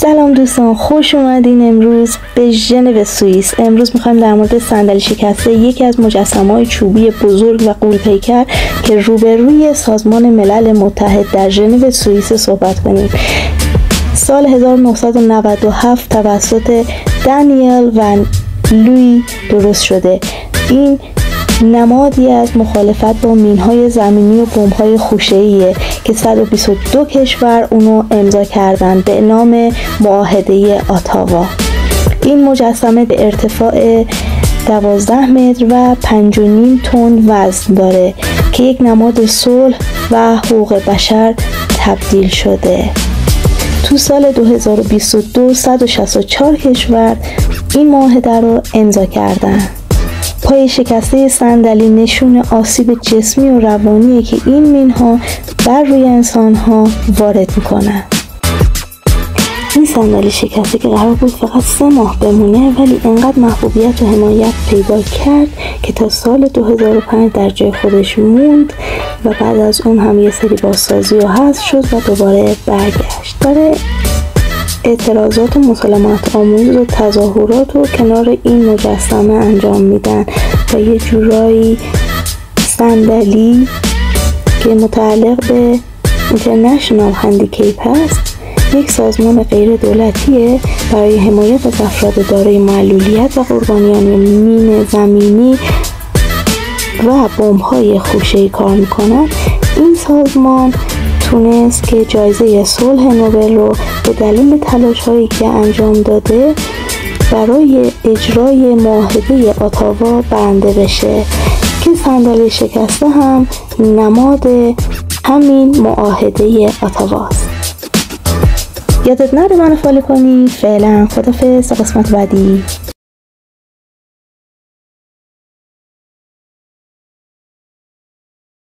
سلام دوستان، خوش اومدین امروز به ژنو سوئیس. امروز میخوایم در مورد صندلی شکسته، یکی از مجسمه‌های چوبی بزرگ و غول‌پیکر که روبروی سازمان ملل متحد در ژنو سوئیس صحبت کنیم. سال 1997 توسط دانیل و لویی درست شده. این نمادی از مخالفت با مین‌های زمینی و بمب‌های خوشه‌ایه که 122 کشور اونو امضا کردن به نام معاهده اتاوا. این مجسمه به ارتفاع 12 متر و 5.5 تن وزن داره که یک نماد صلح و حقوق بشر تبدیل شده. تو سال 2022 164 کشور این معاهده رو امضا کردن. پای شکسته صندلی نشون آسیب جسمی و روانیه که این مین‌ها بر روی انسان‌ها وارد میکنن. این صندلی شکسته که قرار بود فقط 3 ماه بمونه، ولی انقدر محبوبیت و حمایت پیدا کرد که تا سال 2005 در جای خودش موند و بعد از اون هم یه سری بازسازی و حذف شد و دوباره برگشت. داره اعتراضات و مسالمت آموز و تظاهرات و کنار این مجسمه انجام میدن و یه جورایی صندلی که متعلق به اینترنشنال هندیکیپ هست، یک سازمان غیر دولتیه برای حمایت از افراد دارای معلولیت و قربانیان مین زمینی و بمب‌های خوشه‌ای کار میکنن. این سازمان تونست که جایزه صلح نوبل رو به دلیل تلاش‌هایی که انجام داده برای اجرای معاهده اتاوا برنده بشه که صندلی شکسته هم نماد همین معاهده اتاواست. یادت نره منو فالو کنی. فعلا خدافظ تا قسمت بعدی.